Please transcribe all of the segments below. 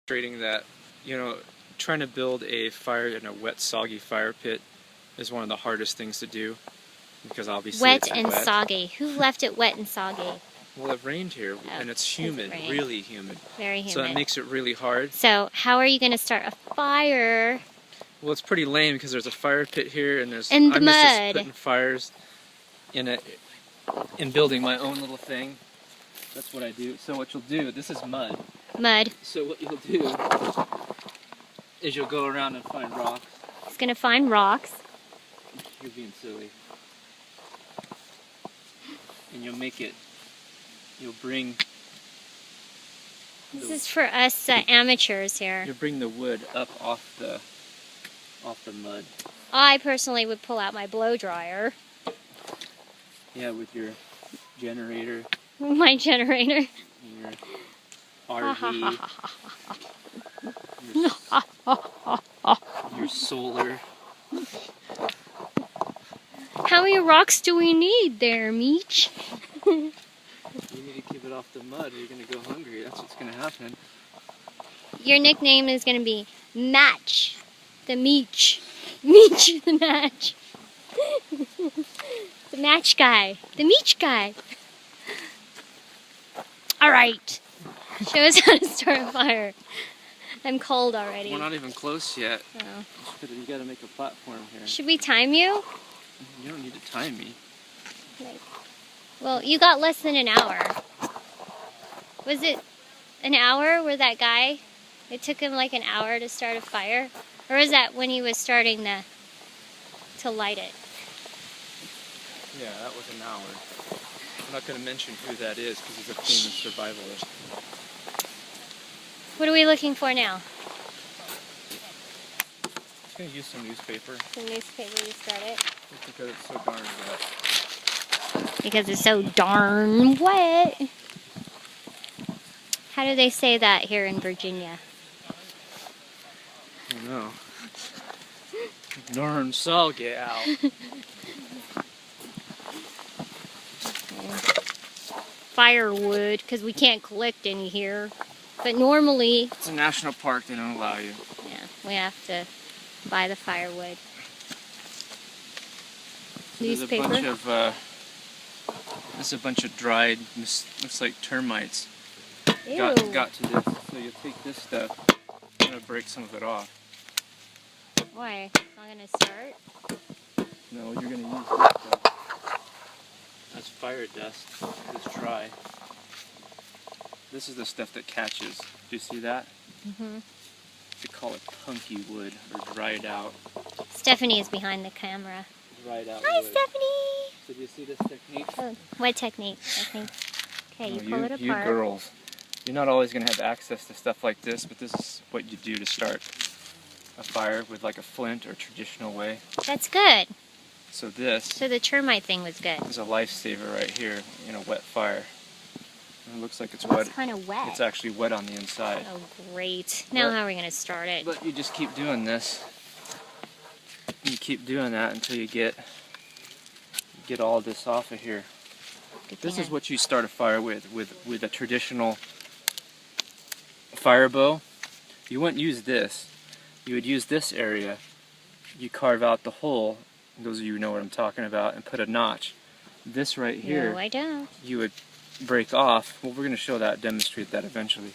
Demonstrating that, trying to build a fire in a wet, soggy fire pit is one of the hardest things to do because obviously wet it's and wet. soggy. Who left it wet and soggy? Well, it rained here and it's humid, really humid. Very humid. So it makes it really hard. So how are you going to start a fire? Well, it's pretty lame because there's a fire pit here and there's in the I'm mud. just putting fires in building my own little thing. That's what I do. So what you'll do, this is mud. Mud. So what you'll do is you'll go around and find rocks. He's going to find rocks. You're being silly. And you'll bring... This is for us amateurs here. You'll bring the wood up off the mud. I personally would pull out my blow dryer. Yeah, with your generator. My generator. Your RV. Your solar. How many rocks do we need there, Meech? You need to keep it off the mud or you're going to go hungry. That's what's going to happen. Your nickname is going to be Match the Meech. Meech the Match. The Match guy. The Meech guy. Alright. Show us how to start a fire. I'm cold already. We're not even close yet. Oh. You got to make a platform here. Should we time you? You don't need to time me. Right. Well, you got less than an hour. Was it an hour where that guy, it took him like an hour to start a fire? Or is that when he was starting to light it? Yeah, that was an hour. I'm not going to mention who that is because he's a famous survivalist. What are we looking for now? I'm going to use some newspaper. Some newspaper to start it? Just because it's so darn wet. Because it's so darn wet. How do they say that here in Virginia? I don't know. Darn soggy out. Firewood, because we can't collect any here. But normally... It's a national park, they don't allow you. Yeah, we have to buy the firewood. Newspaper? There's a bunch of dried, looks like termites. Ew. Got to this. So you take this stuff, I'm going to break some of it off. Why? It's not going to start? No, you're going to use this stuff. That's fire dust. It's dry. This is the stuff that catches. Do you see that? Mm-hmm. They call it punky wood or dried out. Stephanie is behind the camera. Dried out Hi, wood. Stephanie! So do you see this technique? Oh, what technique, I think? Okay, you pull it apart. You girls. You're not always going to have access to stuff like this, but this is what you do to start a fire with like a flint or traditional way. That's good. So this So the termite thing was good. is a lifesaver right here in a wet fire. It looks like it's Well, wet. it's kind of wet. It's actually wet on the inside. Oh, great. Now how are we going to start it? But you just keep doing this. You keep doing that until you get all this off of here. This is what you start a fire with a traditional fire bow. You wouldn't use this. You would use this area. You carve out the hole, those of you who know what I'm talking about, and put a notch. This right here, No, I don't. you would break off. Well, we're going to show that, demonstrate that eventually.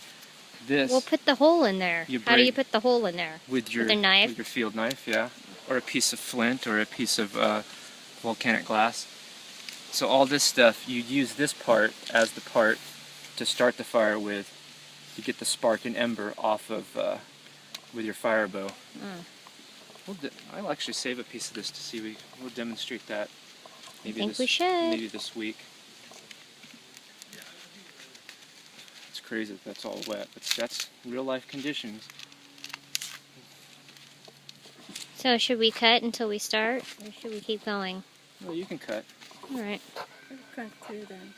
This. We'll put the hole in there. How do you put the hole in there? With a knife? With your field knife, yeah. Or a piece of flint or a piece of volcanic glass. So all this stuff, you use this part as the part to start the fire with to get the spark and ember off of with your fire bow. Mm. I'll actually save a piece of this to see. We'll demonstrate that. Maybe I think we should. Maybe this week. It's crazy that that's all wet, but that's real life conditions. So should we cut until we start, or should we keep going? Well, you can cut. All right. Cut through then.